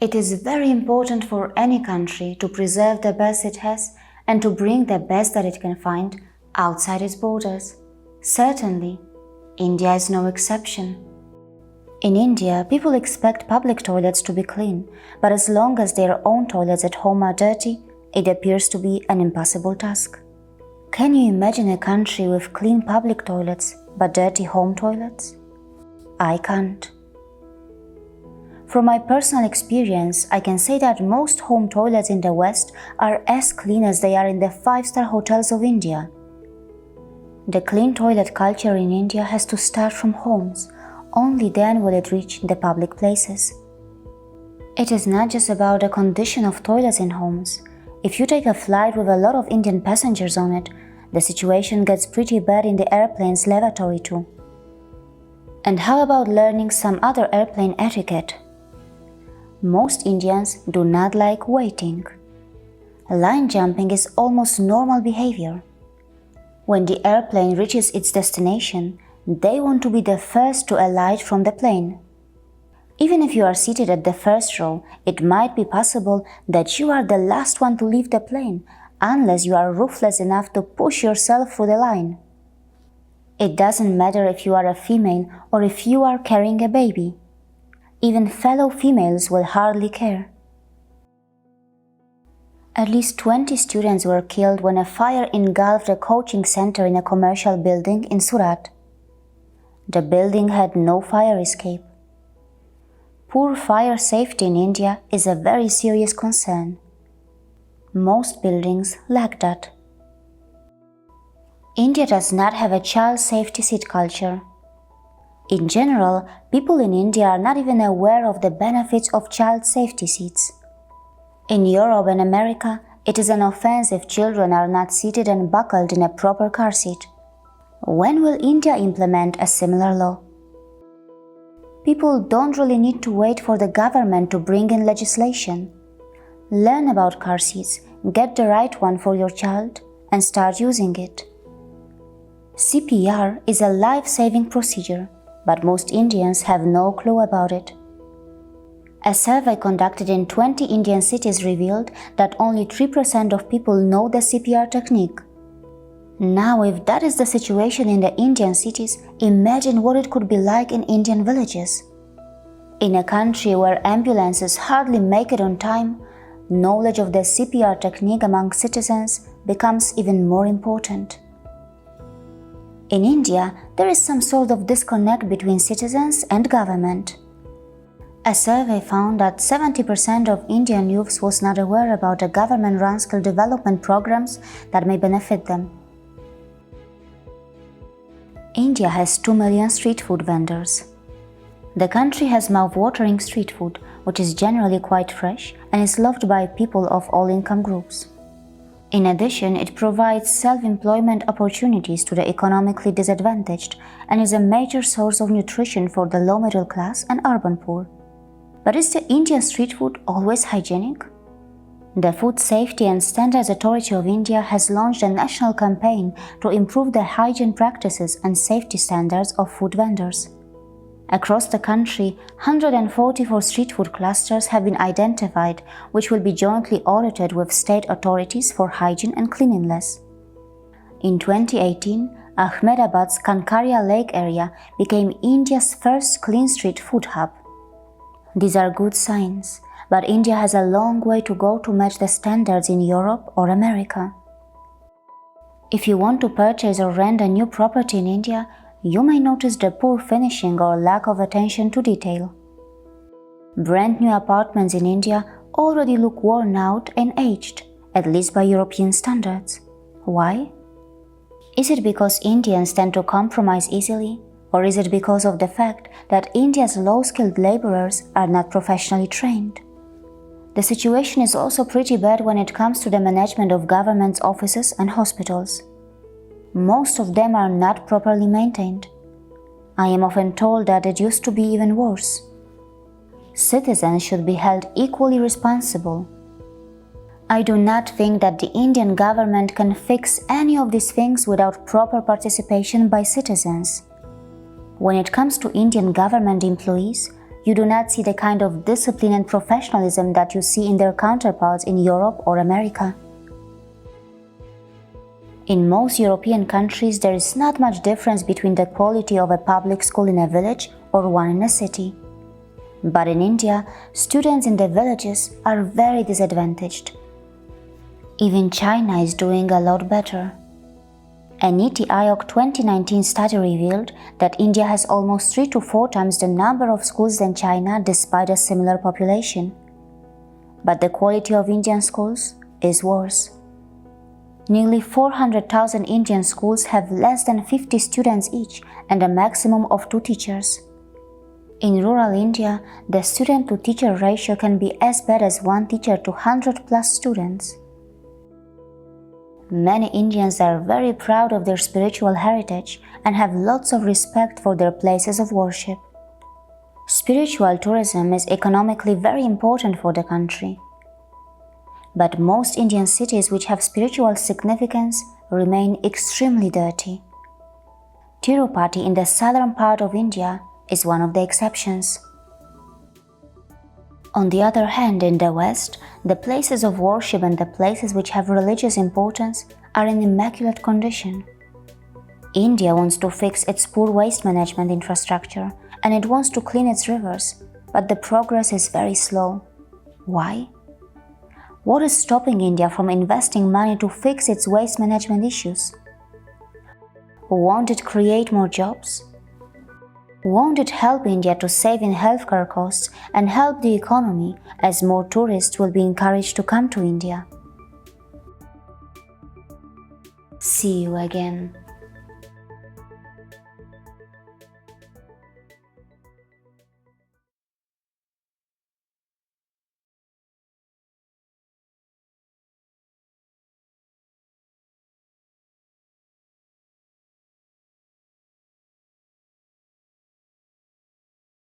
It is very important for any country to preserve the best it has and to bring the best that it can find outside its borders. Certainly, India is no exception. In India, people expect public toilets to be clean, but as long as their own toilets at home are dirty, it appears to be an impossible task. Can you imagine a country with clean public toilets but dirty home toilets? I can't. From my personal experience, I can say that most home toilets in the West are as clean as they are in the 5-star hotels of India. The clean toilet culture in India has to start from homes. Only then will it reach the public places. It is not just about the condition of toilets in homes. If you take a flight with a lot of Indian passengers on it, the situation gets pretty bad in the airplane's lavatory too. And how about learning some other airplane etiquette? Most Indians do not like waiting. Line jumping is almost normal behavior. When the airplane reaches its destination, they want to be the first to alight from the plane. Even if you are seated at the first row, it might be possible that you are the last one to leave the plane, unless you are ruthless enough to push yourself through the line. It doesn't matter if you are a female or if you are carrying a baby. Even fellow females will hardly care. At least 20 students were killed when a fire engulfed a coaching center in a commercial building in Surat. The building had no fire escape. Poor fire safety in India is a very serious concern. Most buildings lack that. India does not have a child safety seat culture. In general, people in India are not even aware of the benefits of child safety seats. In Europe and America, it is an offense if children are not seated and buckled in a proper car seat. When will India implement a similar law? People don't really need to wait for the government to bring in legislation. Learn about car seats, get the right one for your child, and start using it. CPR is a life-saving procedure, but most Indians have no clue about it. A survey conducted in 20 Indian cities revealed that only 3% of people know the CPR technique. Now, if that is the situation in the Indian cities, imagine what it could be like in Indian villages. In a country where ambulances hardly make it on time, knowledge of the CPR technique among citizens becomes even more important. In India, there is some sort of disconnect between citizens and government. A survey found that 70% of Indian youths was not aware about the government-run skill development programs that may benefit them. India has 2 million street food vendors. The country has mouth-watering street food, which is generally quite fresh and is loved by people of all income groups. In addition, it provides self-employment opportunities to the economically disadvantaged and is a major source of nutrition for the low middle class and urban poor. But is the Indian street food always hygienic? The Food Safety and Standards Authority of India has launched a national campaign to improve the hygiene practices and safety standards of food vendors. Across the country, 144 street food clusters have been identified, which will be jointly audited with state authorities for hygiene and cleanliness. In 2018, Ahmedabad's Kankaria Lake area became India's first clean street food hub. These are good signs, but India has a long way to go to match the standards in Europe or America. If you want to purchase or rent a new property in India, you may notice the poor finishing or lack of attention to detail. Brand new apartments in India already look worn out and aged, at least by European standards. Why? Is it because Indians tend to compromise easily, or is it because of the fact that India's low-skilled laborers are not professionally trained? The situation is also pretty bad when it comes to the management of government offices and hospitals. Most of them are not properly maintained. I am often told that it used to be even worse. Citizens should be held equally responsible. I do not think that the Indian government can fix any of these things without proper participation by citizens. When it comes to Indian government employees, you do not see the kind of discipline and professionalism that you see in their counterparts in Europe or America. In most European countries, there is not much difference between the quality of a public school in a village or one in a city. But in India, students in the villages are very disadvantaged. Even China is doing a lot better. A NITI Aayog 2019 study revealed that India has almost 3 to 4 times the number of schools than China despite a similar population. But the quality of Indian schools is worse. Nearly 400,000 Indian schools have less than 50 students each and a maximum of 2 teachers. In rural India, the student-to-teacher ratio can be as bad as 1 teacher to 100 plus students. Many Indians are very proud of their spiritual heritage and have lots of respect for their places of worship. Spiritual tourism is economically very important for the country. But most Indian cities which have spiritual significance remain extremely dirty. Tirupati in the southern part of India is one of the exceptions. On the other hand, in the West, the places of worship and the places which have religious importance are in immaculate condition. India wants to fix its poor waste management infrastructure and it wants to clean its rivers, but the progress is very slow. Why? What is stopping India from investing money to fix its waste management issues? Won't it create more jobs? Won't it help India to save in healthcare costs and help the economy as more tourists will be encouraged to come to India? See you again.